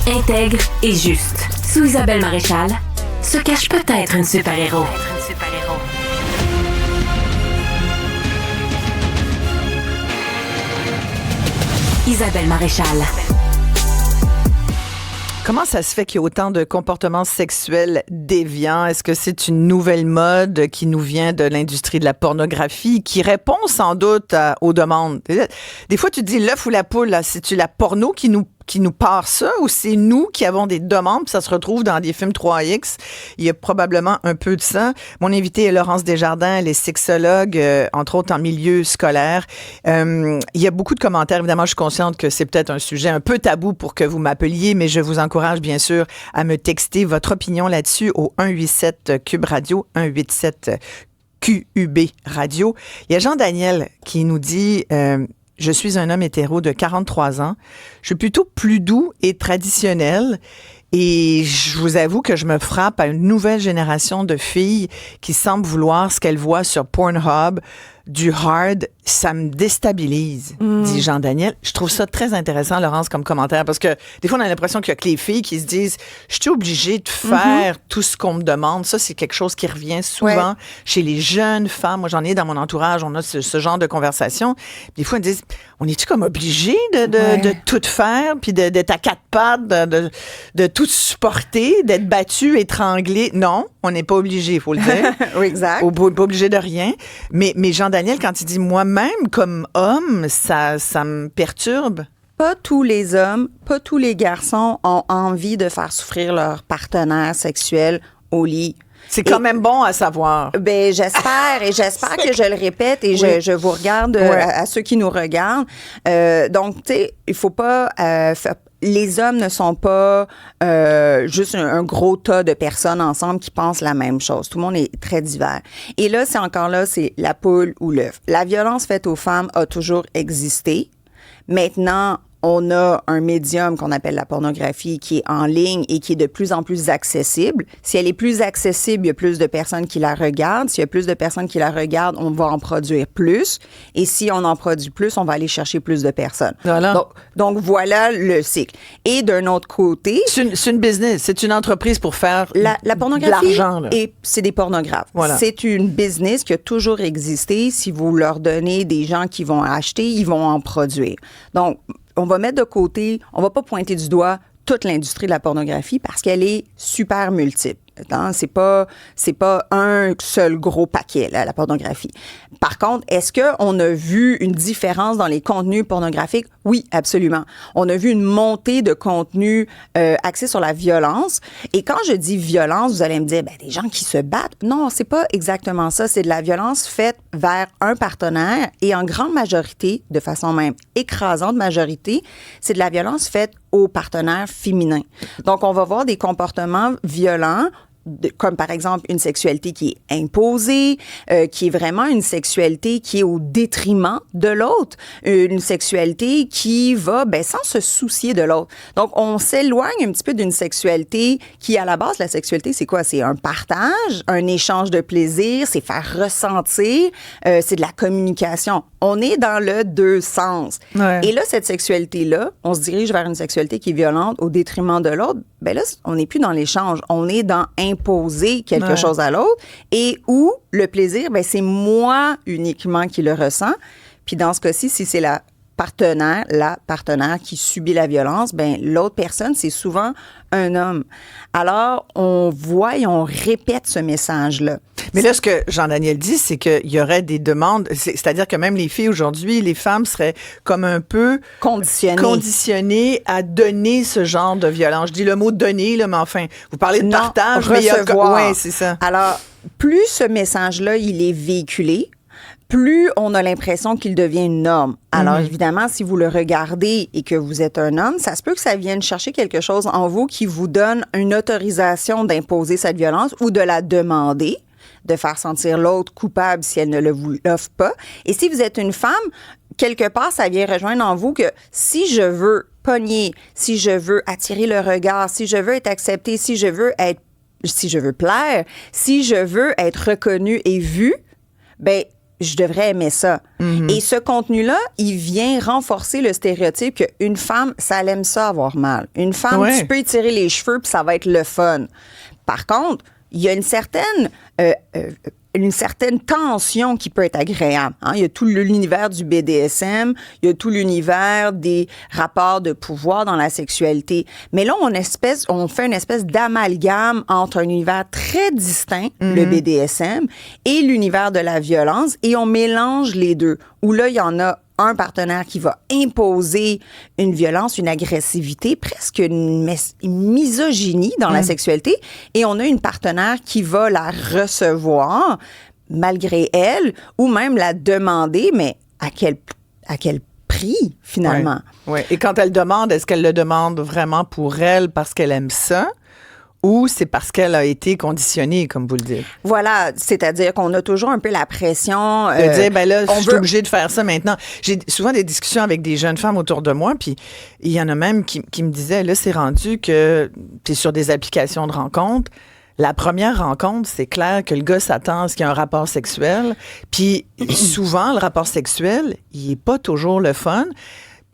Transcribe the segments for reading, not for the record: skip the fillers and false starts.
Intègre et juste. Sous Isabelle Maréchal se cache peut-être une super-héros. Isabelle Maréchal. Comment ça se fait qu'il y a autant de comportements sexuels déviants? Est-ce que c'est une nouvelle mode qui nous vient de l'industrie de la pornographie, qui répond sans doute aux demandes? Des fois, tu te dis l'œuf ou la poule, là, c'est-tu la porno qui nous part ça, ou c'est nous qui avons des demandes, puis ça se retrouve dans des films 3X? Il y a probablement un peu de ça. Mon invité est Laurence Desjardins, elle est sexologue, entre autres en milieu scolaire. Il y a beaucoup de commentaires. Évidemment, je suis consciente que c'est peut-être un sujet un peu tabou pour que vous m'appeliez, mais je vous encourage bien sûr à me texter votre opinion là-dessus au 187 Cube Radio, 187 QUB Radio. Il y a Jean-Daniel qui nous dit... je suis un homme hétéro de 43 ans. Je suis plutôt plus doux et traditionnel. Et je vous avoue que je me frappe à une nouvelle génération de filles qui semblent vouloir ce qu'elles voient sur Pornhub, du hard. Ça me déstabilise, dit Jean-Daniel. Je trouve ça très intéressant, Laurence, comme commentaire, parce que des fois, on a l'impression qu'il y a que les filles qui se disent « Je suis obligée de faire tout ce qu'on me demande ». Ça, c'est quelque chose qui revient souvent chez les jeunes femmes. Moi, j'en ai dans mon entourage, on a ce genre de conversation. Des fois, elles disent « On est-tu comme obligé de tout faire, puis d'être à quatre pattes, de tout supporter, d'être battu, étranglé ». Non, on n'est pas obligé, il faut le dire. Oui, exact. On n'est pas obligé de rien. Mais Jean-Daniel, quand il dit « Moi-même, comme homme, ça me perturbe ». Pas tous les hommes, pas tous les garçons ont envie de faire souffrir leur partenaire sexuel au lit. C'est quand même bon à savoir. Ben j'espère que je le répète et je vous regarde à ceux qui nous regardent. Donc tu sais, il faut pas les hommes ne sont pas juste un gros tas de personnes ensemble qui pensent la même chose. Tout le monde est très divers. Et là, c'est la poule ou l'œuf. La violence faite aux femmes a toujours existé. Maintenant, on a un médium qu'on appelle la pornographie qui est en ligne et qui est de plus en plus accessible. Si elle est plus accessible, il y a plus de personnes qui la regardent. S'il y a plus de personnes qui la regardent, on va en produire plus. Et si on en produit plus, on va aller chercher plus de personnes. Voilà. Donc voilà le cycle. Et d'un autre côté... C'est une business. C'est une entreprise pour faire la pornographie de l'argent. Là. Et c'est des pornographes. Voilà. C'est une business qui a toujours existé. Si vous leur donnez des gens qui vont acheter, ils vont en produire. Donc, on va mettre de côté, on va pas pointer du doigt toute l'industrie de la pornographie parce qu'elle est super multiple. C'est pas un seul gros paquet, là, la pornographie. Par contre, est-ce qu'on a vu une différence dans les contenus pornographiques? Oui, absolument. On a vu une montée de contenus axés sur la violence. Et quand je dis violence, vous allez me dire, des gens qui se battent. Non, c'est pas exactement ça. C'est de la violence faite vers un partenaire et en grande majorité, de façon même écrasante majorité, c'est de la violence faite aux partenaires féminins. Donc, on va voir des comportements violents comme par exemple une sexualité qui est imposée, qui est vraiment une sexualité qui est au détriment de l'autre, une sexualité qui va sans se soucier de l'autre. Donc, on s'éloigne un petit peu d'une sexualité qui, à la base, la sexualité, c'est quoi? C'est un partage, un échange de plaisir, c'est faire ressentir, c'est de la communication. On est dans le deux sens. Ouais. Et là, cette sexualité-là, on se dirige vers une sexualité qui est violente au détriment de l'autre. Là, on n'est plus dans l'échange. On est dans imposer quelque chose à l'autre et où le plaisir, c'est moi uniquement qui le ressens. Puis dans ce cas-ci, si c'est la partenaire qui subit la violence, l'autre personne, c'est souvent un homme. Alors, on voit et on répète ce message-là. Mais là, ce que Jean-Daniel dit, c'est qu'il y aurait des demandes, c'est-à-dire que même les filles aujourd'hui, les femmes seraient comme un peu conditionnées à donner ce genre de violence. Je dis le mot donner, là, mais enfin, vous parlez de partage, recevoir. Oui, c'est ça. Alors, plus ce message-là, il est véhiculé, plus on a l'impression qu'il devient une norme. Alors, évidemment, si vous le regardez et que vous êtes un homme, ça se peut que ça vienne chercher quelque chose en vous qui vous donne une autorisation d'imposer cette violence ou de la demander, de faire sentir l'autre coupable si elle ne le vous offre pas. Et si vous êtes une femme, quelque part, ça vient rejoindre en vous que si je veux pogner, si je veux attirer le regard, si je veux être acceptée, si je veux plaire, si je veux être reconnue et vue, je devrais aimer ça. Et ce contenu-là, il vient renforcer le stéréotype qu'une femme, ça l'aime ça avoir mal. Une femme, tu peux étirer les cheveux puis ça va être le fun. Par contre, il y a une certaine tension qui peut être agréable. Hein? Il y a tout l'univers du BDSM, il y a tout l'univers des rapports de pouvoir dans la sexualité. Mais là, on fait une espèce d'amalgame entre un univers très distinct, le BDSM, et l'univers de la violence, et on mélange les deux. Où là, il y en a un partenaire qui va imposer une violence, une agressivité, presque une misogynie dans la sexualité, et on a une partenaire qui va la recevoir malgré elle, ou même la demander, mais à quel prix, finalement? Oui. Et quand elle demande, est-ce qu'elle le demande vraiment pour elle parce qu'elle aime ça? Ou c'est parce qu'elle a été conditionnée, comme vous le dites? Voilà, c'est-à-dire qu'on a toujours un peu la pression. De dire, ben là, je suis obligée de faire ça maintenant. J'ai souvent des discussions avec des jeunes femmes autour de moi, puis il y en a même qui me disaient, là, c'est rendu que tu es sur des applications de rencontres. La première rencontre, c'est clair que le gars s'attend à ce qu'il y ait un rapport sexuel. Puis souvent, le rapport sexuel, il n'est pas toujours le fun.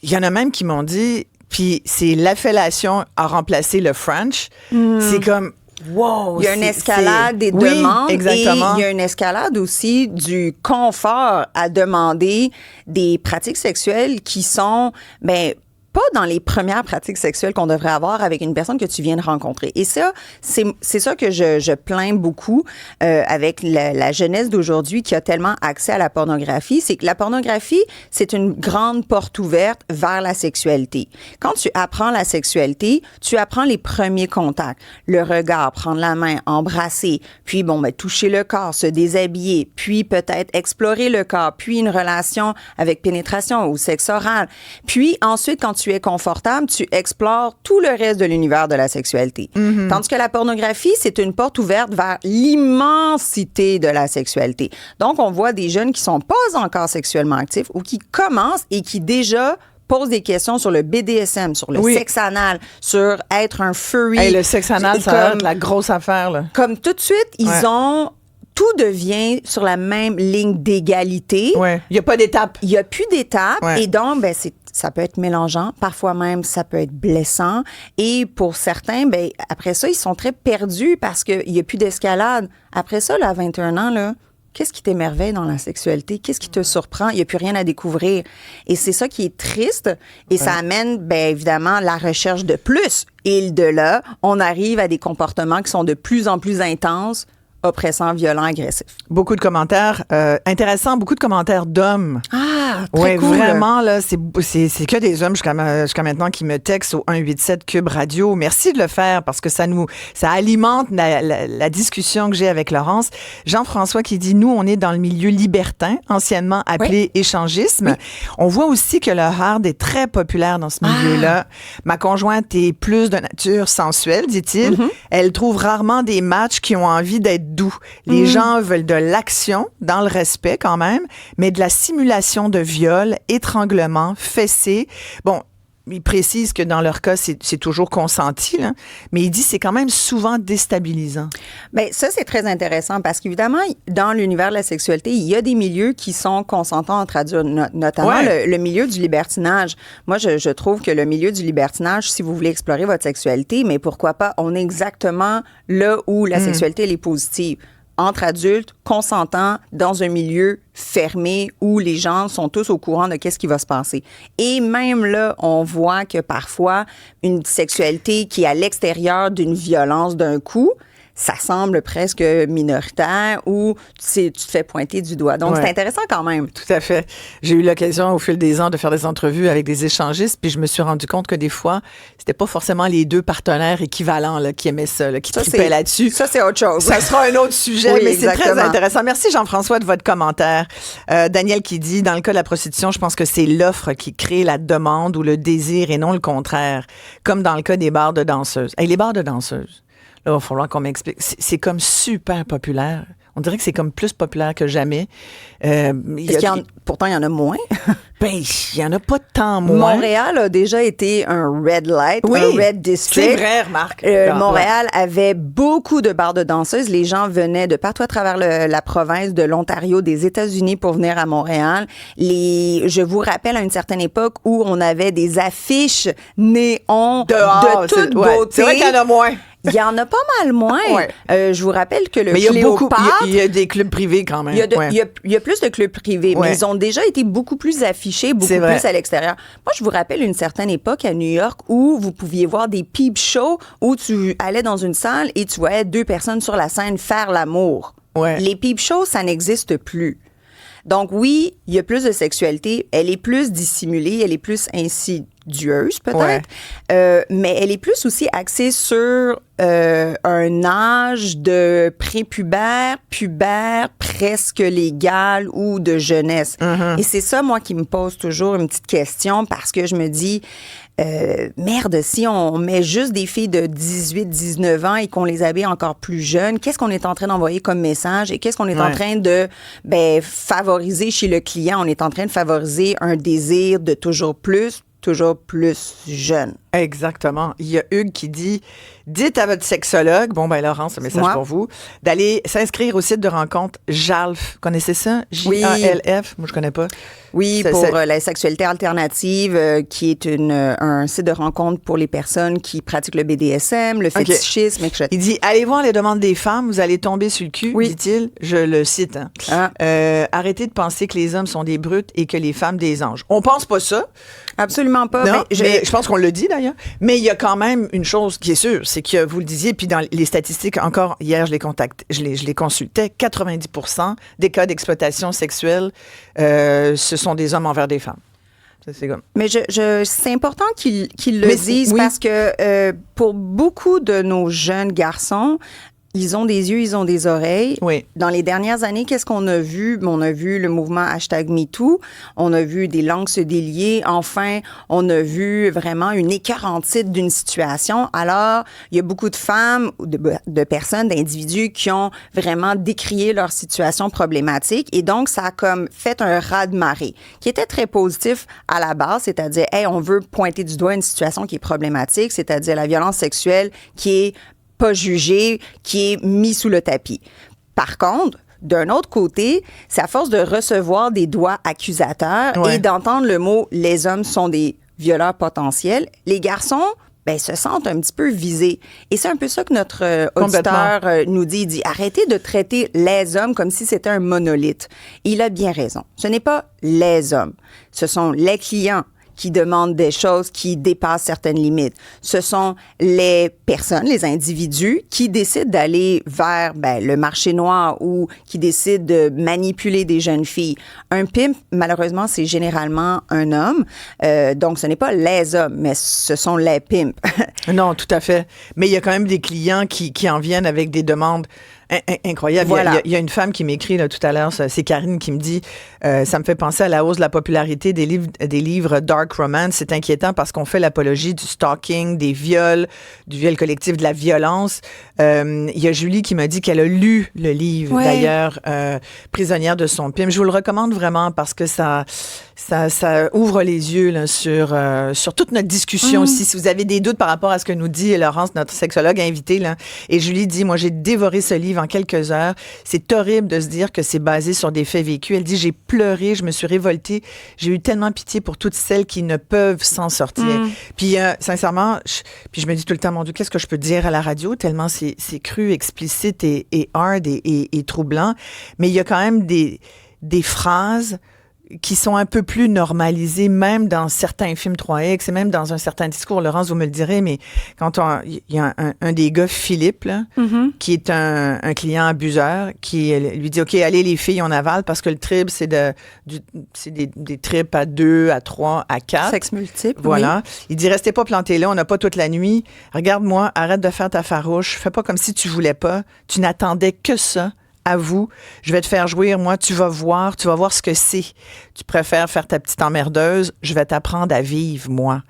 Il y en a même qui m'ont dit... Puis c'est l'affellation a remplacé le French. C'est comme, wow! Il y a une escalade des demandes. Exactement. Et il y a une escalade aussi du confort à demander des pratiques sexuelles qui sont, pas dans les premières pratiques sexuelles qu'on devrait avoir avec une personne que tu viens de rencontrer. Et ça, c'est ça que je plains beaucoup avec la jeunesse d'aujourd'hui qui a tellement accès à la pornographie. C'est que la pornographie, c'est une grande porte ouverte vers la sexualité. Quand tu apprends la sexualité, tu apprends les premiers contacts. Le regard, prendre la main, embrasser, puis toucher le corps, se déshabiller, puis peut-être explorer le corps, puis une relation avec pénétration ou sexe oral. Puis ensuite, quand tu es confortable, tu explores tout le reste de l'univers de la sexualité. Tandis que la pornographie, c'est une porte ouverte vers l'immensité de la sexualité. Donc, on voit des jeunes qui sont pas encore sexuellement actifs ou qui commencent et qui déjà posent des questions sur le BDSM, sur le sexe anal, sur être un furry. Hey, le sexe anal, ça va être la grosse affaire, là. Comme tout de suite, ils ont... Tout devient sur la même ligne d'égalité. Ouais. Il n'y a pas d'étape. Il n'y a plus d'étape. Ouais. Et donc, ça peut être mélangeant. Parfois même, ça peut être blessant. Et pour certains, après ça, ils sont très perdus parce qu'il n'y a plus d'escalade. Après ça, là, à 21 ans, là, qu'est-ce qui t'émerveille dans la sexualité? Qu'est-ce qui te surprend? Il n'y a plus rien à découvrir. Et c'est ça qui est triste. Et ça amène, évidemment, la recherche de plus. Et de là, on arrive à des comportements qui sont de plus en plus intenses, oppressant, violent, agressif. Beaucoup de commentaires intéressants, beaucoup de commentaires d'hommes. Ah, très cool. Vraiment, là, c'est que des hommes jusqu'à maintenant qui me textent au 187 Cube Radio. Merci de le faire parce que ça alimente la discussion que j'ai avec Laurence. Jean-François qui dit, nous, on est dans le milieu libertin, anciennement appelé échangisme. Oui. On voit aussi que le hard est très populaire dans ce milieu-là. Ma conjointe est plus de nature sensuelle, dit-il. Elle trouve rarement des matchs qui ont envie d'être doux. Les gens veulent de l'action, dans le respect quand même, mais de la simulation de viol, étranglement, fessé. Bon, il précise que dans leur cas, c'est toujours consenti, là, mais il dit que c'est quand même souvent déstabilisant. Bien, ça, c'est très intéressant parce qu'évidemment, dans l'univers de la sexualité, il y a des milieux qui sont consentants entre adultes, notamment le milieu du libertinage. Moi, je trouve que le milieu du libertinage, si vous voulez explorer votre sexualité, mais pourquoi pas, on est exactement là où la sexualité, elle est positive. Entre adultes, consentants, dans un milieu fermé où les gens sont tous au courant de qu'est-ce qui va se passer. Et même là, on voit que parfois, une sexualité qui est à l'extérieur d'une violence d'un coup, ça semble presque minoritaire ou tu te fais pointer du doigt. Donc, c'est intéressant quand même. Tout à fait. J'ai eu l'occasion au fil des ans de faire des entrevues avec des échangistes, puis je me suis rendu compte que des fois, c'était pas forcément les deux partenaires équivalents là, qui aimaient ça, là, qui tripaient là-dessus. Ça, c'est autre chose. Ça sera un autre sujet, mais exactement. C'est très intéressant. Merci Jean-François de votre commentaire. Daniel qui dit, dans le cas de la prostitution, je pense que c'est l'offre qui crée la demande ou le désir et non le contraire, comme dans le cas des bars de danseuses. Hey, les bars de danseuses. Là, il va falloir qu'on m'explique. C'est comme super populaire. On dirait que c'est comme plus populaire que jamais. Pourtant, il y en a moins. Ben, il y en a pas tant moins. Montréal a déjà été un red light, un red district. C'est vrai, remarque. Montréal avait beaucoup de bars de danseuses. Les gens venaient de partout à travers la province, de l'Ontario, des États-Unis pour venir à Montréal. Je vous rappelle à une certaine époque où on avait des affiches néons dehors, de toute beauté. Ouais. C'est vrai qu'il y en a moins. Il y en a pas mal moins. Ouais. Je vous rappelle que le mais Cléopâtre... il y a des clubs privés quand même. Il y a plus de clubs privés, mais ils ont déjà été beaucoup plus affichés, beaucoup plus à l'extérieur. Moi, je vous rappelle une certaine époque à New York où vous pouviez voir des peep shows où tu allais dans une salle et tu voyais 2 personnes sur la scène faire l'amour. Ouais. Les peep shows, ça n'existe plus. Donc oui, il y a plus de sexualité, elle est plus dissimulée, elle est plus insidieuse peut-être, mais elle est plus aussi axée sur un âge de prépubère, pubère, presque légal ou de jeunesse. Et c'est ça, moi, qui me pose toujours une petite question parce que je me dis, merde, si on met juste des filles de 18, 19 ans et qu'on les habille encore plus jeunes, qu'est-ce qu'on est en train d'envoyer comme message et qu'est-ce qu'on est en train de favoriser chez le client? On est en train de favoriser un désir de toujours plus jeune. Exactement. Il y a Hugues qui dit « Dites à votre sexologue, bon ben Laurence, un message pour vous, d'aller s'inscrire au site de rencontre JALF. Connaissez ça? J-A-L-F? Moi, je connais pas. Oui, pour la sexualité alternative, qui est un site de rencontre pour les personnes qui pratiquent le BDSM, le fétichisme, etc. Il dit « Allez voir les demandes des femmes, vous allez tomber sur le cul, dit-il. » Je le cite. Arrêtez de penser que les hommes sont des brutes et que les femmes des anges. On pense pas ça. Absolument pas. Non, mais je pense qu'on le dit d'ailleurs. Mais il y a quand même une chose qui est sûre, c'est que vous le disiez, puis dans les statistiques, encore hier, je les consultais, 90% des cas d'exploitation sexuelle, ce sont des hommes envers des femmes. C'est comme... Mais c'est important qu'ils le disent parce que pour beaucoup de nos jeunes garçons, ils ont des yeux, ils ont des oreilles. Oui. Dans les dernières années, qu'est-ce qu'on a vu? On a vu le mouvement #MeToo. On a vu des langues se délier. Enfin, on a vu vraiment une écœurantite d'une situation. Alors, il y a beaucoup de femmes, de personnes, d'individus qui ont vraiment décrié leur situation problématique. Et donc, ça a comme fait un raz-de-marée qui était très positif à la base, c'est-à-dire, on veut pointer du doigt une situation qui est problématique, c'est-à-dire la violence sexuelle qui est pas jugé, qui est mis sous le tapis. Par contre, d'un autre côté, c'est à force de recevoir des doigts accusateurs et d'entendre le mot « les hommes sont des violeurs potentiels », les garçons se sentent un petit peu visés. Et c'est un peu ça que notre auditeur nous dit. Il dit « Arrêtez de traiter les hommes comme si c'était un monolithe ». Il a bien raison. Ce n'est pas les hommes. Ce sont les clients qui demandent des choses qui dépassent certaines limites. Ce sont les personnes, les individus qui décident d'aller vers le marché noir ou qui décident de manipuler des jeunes filles. Un pimp, malheureusement, c'est généralement un homme. Donc, ce n'est pas les hommes, mais ce sont les pimps. Non, tout à fait. Mais il y a quand même des clients qui en viennent avec des demandes incroyable. Voilà. Il y a une femme qui m'écrit là, tout à l'heure, c'est Karine qui me dit ça me fait penser à la hausse de la popularité des livres dark romance. C'est inquiétant parce qu'on fait l'apologie du stalking, des viols, du viol collectif, de la violence. Il y a Julie qui m'a dit qu'elle a lu le livre, d'ailleurs, Prisonnière de son pimp. Je vous le recommande vraiment parce que ça ouvre les yeux là, sur toute notre discussion aussi. Si vous avez des doutes par rapport à ce que nous dit Laurence, notre sexologue invitée, là, et Julie dit, moi, j'ai dévoré ce livre en quelques heures. C'est horrible de se dire que c'est basé sur des faits vécus. Elle dit, j'ai pleuré, je me suis révoltée. J'ai eu tellement pitié pour toutes celles qui ne peuvent s'en sortir. Puis, sincèrement, je me dis tout le temps, mon Dieu, qu'est-ce que je peux dire à la radio? Tellement c'est cru, explicite et hard et troublant. Mais il y a quand même des phrases qui sont un peu plus normalisés, même dans certains films 3X et même dans un certain discours. Laurence, vous me le direz, mais quand il y a un des gars, Philippe, là, qui est un client abuseur, qui lui dit, OK, allez les filles, on avale, parce que le trip, c'est des trips à 2, à 3, à 4. Sexe multiple, voilà. Il dit, restez pas plantés là, on n'a pas toute la nuit. Regarde-moi, arrête de faire ta farouche. Fais pas comme si tu voulais pas. Tu n'attendais que ça. À vous, je vais te faire jouir, moi, tu vas voir ce que c'est. Tu préfères faire ta petite emmerdeuse, je vais t'apprendre à vivre, moi.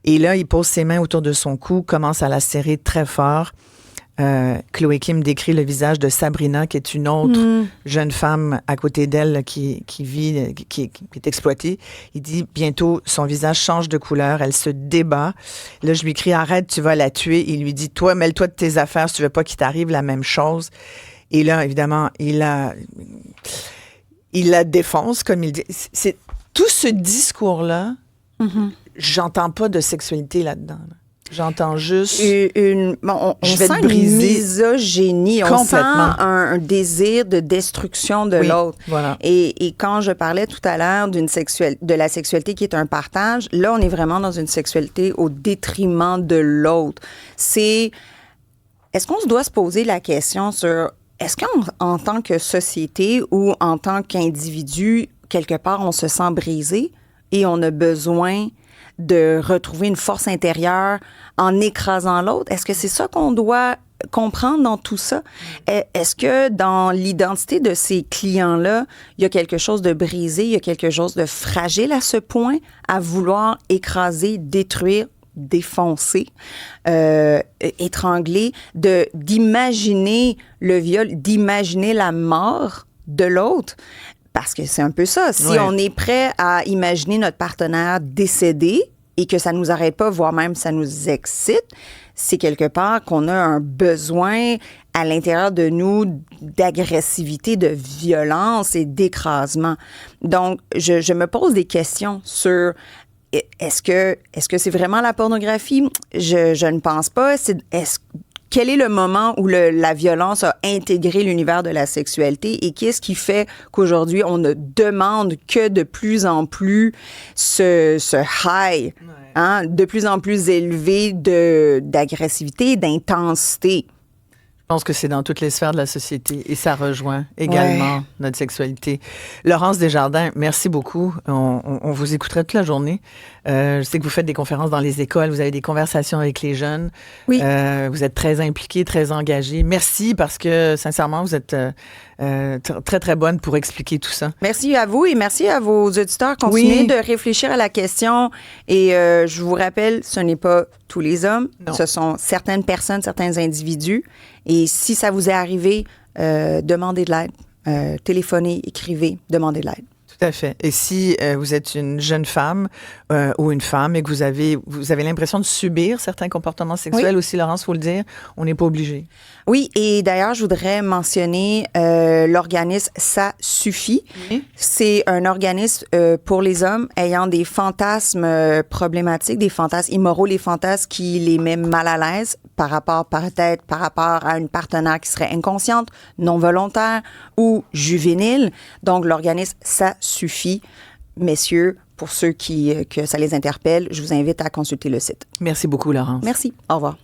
Et là, il pose ses mains autour de son cou, commence à la serrer très fort. Chloé Kim décrit le visage de Sabrina, qui est une autre jeune femme à côté d'elle qui vit, qui est exploitée. Il dit bientôt, son visage change de couleur, elle se débat. Là, je lui crie, arrête, tu vas la tuer. Il lui dit, toi, mêle-toi de tes affaires si tu veux pas qu'il t'arrive la même chose. Et là, évidemment, il la défonce, comme il dit. C'est tout ce discours-là, j'entends pas de sexualité là-dedans. J'entends juste... on sent une misogynie, on sent un désir de destruction de l'autre. Voilà. Et quand je parlais tout à l'heure de la sexualité qui est un partage, là, on est vraiment dans une sexualité au détriment de l'autre. Est-ce qu'on se doit se poser la question sur... Est-ce qu'en tant que société ou en tant qu'individu, quelque part, on se sent brisé et on a besoin de retrouver une force intérieure en écrasant l'autre? Est-ce que c'est ça qu'on doit comprendre dans tout ça? Est-ce que dans l'identité de ces clients-là, il y a quelque chose de brisé, il y a quelque chose de fragile à ce point à vouloir écraser, détruire, défoncer, étrangler, d'imaginer le viol, d'imaginer la mort de l'autre? Parce que c'est un peu ça. Si on est prêt à imaginer notre partenaire décédé et que ça nous arrête pas, voire même ça nous excite, c'est quelque part qu'on a un besoin à l'intérieur de nous d'agressivité, de violence et d'écrasement. Donc, je me pose des questions sur est-ce que c'est vraiment la pornographie? Je ne pense pas. Quel est le moment où la violence a intégré l'univers de la sexualité et qu'est-ce qui fait qu'aujourd'hui, on ne demande que de plus en plus ce high, de plus en plus élevé d'agressivité, d'intensité? Je pense que c'est dans toutes les sphères de la société et ça rejoint également notre sexualité. Laurence Desjardins, merci beaucoup. On vous écouterait toute la journée. Je sais que vous faites des conférences dans les écoles, vous avez des conversations avec les jeunes. Oui. Vous êtes très impliquée, très engagée. Merci parce que, sincèrement, vous êtes très, très bonne pour expliquer tout ça. Merci à vous et merci à vos auditeurs. Continuez de réfléchir à la question. Et je vous rappelle, ce n'est pas tous les hommes. Non. Ce sont certaines personnes, certains individus. Et si ça vous est arrivé, demandez de l'aide. Téléphonez, écrivez, demandez de l'aide. Tout à fait. Et si vous êtes une jeune femme ou une femme et que vous avez l'impression de subir certains comportements sexuels aussi, Laurence, il faut le dire, on n'est pas obligé. Oui, et d'ailleurs, je voudrais mentionner l'organisme Ça Suffit. Oui. C'est un organisme pour les hommes ayant des fantasmes problématiques, des fantasmes immoraux, les fantasmes qui les mettent mal à l'aise par rapport à une partenaire qui serait inconsciente, non volontaire ou juvénile. Donc, l'organisme Ça Suffit. Messieurs, pour ceux que ça les interpelle, je vous invite à consulter le site. Merci beaucoup, Laurence. Merci. Au revoir.